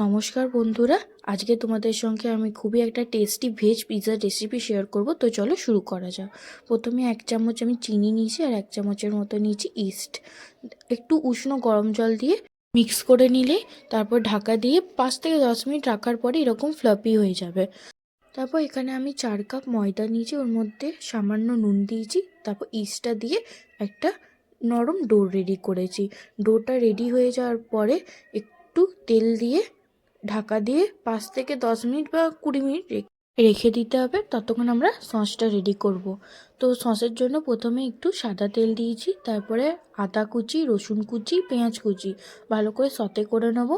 নমস্কার বন্ধুরা, আজকে তোমাদের সঙ্গে আমি খুবই একটা টেস্টি ভেজ পিৎজার রেসিপি শেয়ার করব। তো চলো শুরু করা যাক। প্রথমে 1 চামচ আমি চিনি নিয়েছি আর 1 চামচের মতো নিয়েছি ইস্ট। একটু উষ্ণ গরম জল দিয়ে মিক্স করে নিলে তারপর ঢাকা দিয়ে 5 থেকে 10 মিনিট রাখার পরে এরকম ফ্লাফি হয়ে যাবে। তারপর এখানে আমি 4 কাপ ময়দা নিয়েছি, ওর মধ্যে সামান্য নুন দিয়েছি, তারপর ইস্টটা দিয়ে একটা নরম ডো রেডি করেছি। ডোটা রেডি হয়ে যাওয়ার পরে একটু তেল দিয়ে ঢাকা দিয়ে 5 থেকে 10 মিনিট বা 20 মিনিট রেখে দিতে হবে। ততক্ষণ আমরা সসটা রেডি করব। তো সসের জন্য প্রথমে একটু সাদা তেল দিয়েছি, তারপরে আদা কুচি, রসুন কুচি, পেঁয়াজ কুচি ভালো করে সতে করে নেব।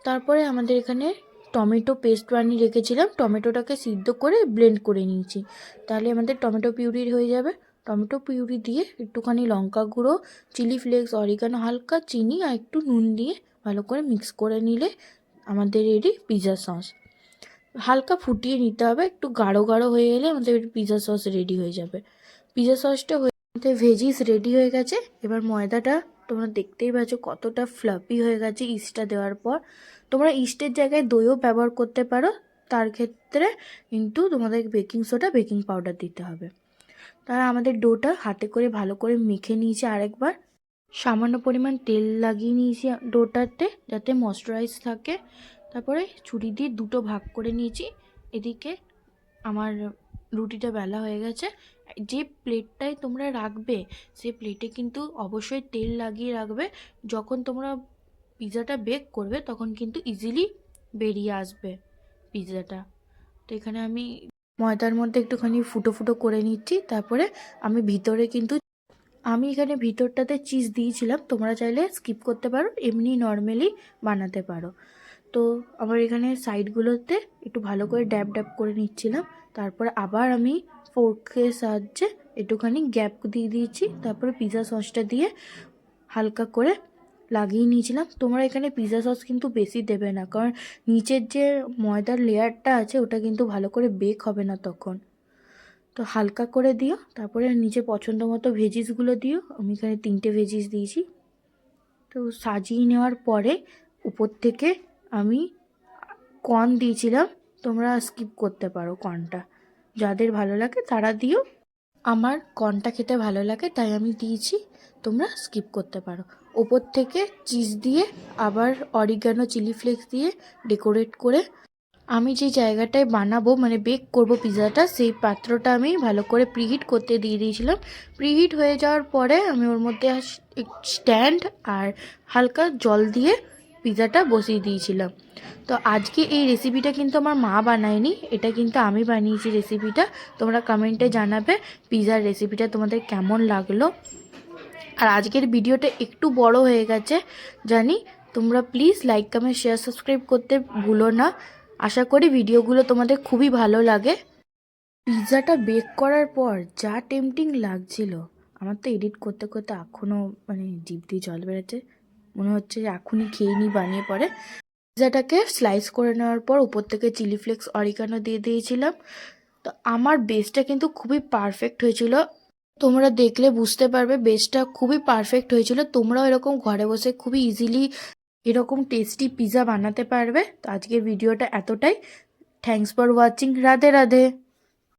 তারপরে আমাদের এখানে টমেটো পেস্ট বানিয়ে রেখেছিলাম, টমেটোটাকে সিদ্ধ করে ব্লেন্ড করে নিয়েছি। তাহলে আমাদের টমেটো পিউরি হয়ে যাবে। টমেটো পিউরি দিয়ে একটুখানি লঙ্কা গুঁড়ো, চিলি ফ্লেক্স, অরিগানো, হালকা চিনি আর একটু নুন দিয়ে ভালো করে মিক্স করে নিলে আমাদের রেডি পিৎজা সস। হালকা ফুটিয়ে নিতে হবে, একটু গাঢ় গাঢ় হয়ে গেলে আমাদের পিৎজা সস রেডি হয়ে যাবে। পিৎজা সসটা আমাদের ভেজিস রেডি হয়ে গেছে। এবার ময়দাটা তোমরা দেখতেই পাচ্ছ কতটা ফ্লাফি হয়ে গেছে ইস্টটা দেওয়ার পর। তোমরা ইস্টের জায়গায় দইও ব্যবহার করতে পারো, তার ক্ষেত্রে কিন্তু তোমাদের বেকিং সোডা, বেকিং পাউডার দিতে হবে। তারা আমাদের ডোটা হাতে করে ভালো করে মেখে নিয়েছি। আরেকবার সামান্য পরিমাণ তেল লাগিয়ে নিয়েছি ডোটাতে, যাতে ময়েশ্চারাইজ থাকে। তারপরে ছুরি দিয়ে দুটো ভাগ করে নিয়েছি। এদিকে আমার রুটিটা বেলা হয়ে গেছে। যে প্লেটটায় তোমরা রাখবে সেই প্লেটে কিন্তু অবশ্যই তেল লাগিয়ে রাখবে। যখন তোমরা পিৎজাটা বেক করবে তখন কিন্তু ইজিলি বেরিয়ে আসবে পিৎজাটা। তো এখানে আমি ময়দার মধ্যে একটুখানি ফুটো ফুটো করে নিচ্ছি। তারপরে আমি এখানে ভিতরটাতে চিজ দিয়েছিলাম, তোমরা চাইলে স্কিপ করতে পারো, এমনি নর্মালি বানাতে পারো। তো আমার এখানে সাইডগুলোতে একটু ভালো করে ড্যাব ড্যাব করে নিচ্ছিলাম। তারপরে আবার আমি ফোর্কের সাহায্যে একটুখানি গ্যাপ দিয়ে দিয়েছি। তারপরে পিৎজা সসটা দিয়ে হালকা করে লাগিয়ে নিয়েছিলাম। তোমরা এখানে পিৎজা সস কিন্তু বেশি দেবে না, কারণ নিচের যে ময়দার লেয়ারটা আছে ওটা কিন্তু ভালো করে বেক হবে না তখন। তো হালকা করে দিও। তারপরে নিচে পছন্দ মতো ভেজিসগুলো দিও। আমি এখানে 3টে ভেজিস দিয়েছি। তো সাজিয়ে নেওয়ার পরে উপর থেকে আমি কর্ন দিয়েছিলাম, তোমরা স্কিপ করতে পারো কর্নটা, যাদের ভালো লাগে তারা দিও। আমার কর্নটা খেতে ভালো লাগে তাই আমি দিয়েছি, তোমরা স্কিপ করতে পারো। ওপর থেকে চিজ দিয়ে আবার অরিগানো, চিলি ফ্লেক্স দিয়ে ডেকোরেট করে আমি যে জায়গাটায় বানাবো মানে বেক করব পিৎজাটা, সেই পাত্রটা আমি ভালো করে প্রিহিট করতে দিয়ে দিয়েছিলাম। প্রিহিট হয়ে যাওয়ার পরে আমি ওর মধ্যে স্ট্যান্ড আর হালকা জল দিয়ে পিৎজাটা বসিয়ে দিয়েছিলাম। তো আজকে এই রেসিপিটা কিন্তু আমার মা বানায়নি, এটা কিন্তু আমি বানিয়েছি রেসিপিটা। তোমরা কমেন্টে জানাবে পিৎজার রেসিপিটা তোমাদের কেমন লাগলো। আর আজকের ভিডিওটা একটু বড় হয়ে গেছে জানি, তোমরা please like, comment, share, subscribe করতে ভুলো না। আশা করি ভিডিওগুলো তোমাদের খুবই ভালো লাগে। পিৎজাটা বেক করার পর যা টেম্পটিং লাগছিল, আমার তো এডিট করতে করতে এখনও মানে জিভ দিয়ে জল বেরোচ্ছে। মনে হচ্ছে যে এখনই খেয়ে নিই বানিয়ে পরে। পিৎজাটাকে স্লাইস করে নেওয়ার পর উপর থেকে চিলি ফ্লেক্স, অরিগানো দিয়ে দিয়েছিলাম। তো আমার বেসটা কিন্তু খুবই পারফেক্ট হয়েছিল। তোমরা দেখলে বুঝতে পারবে বেসটা খুবই পারফেক্ট হয়েছিল। তোমরাও এরকম ঘরে বসে খুবই ইজিলি এরকম টেস্টি পিৎজা বানাতে পারবে। তো আজকের ভিডিওটা এতটাই। Thanks for watching. Radhe Radhe.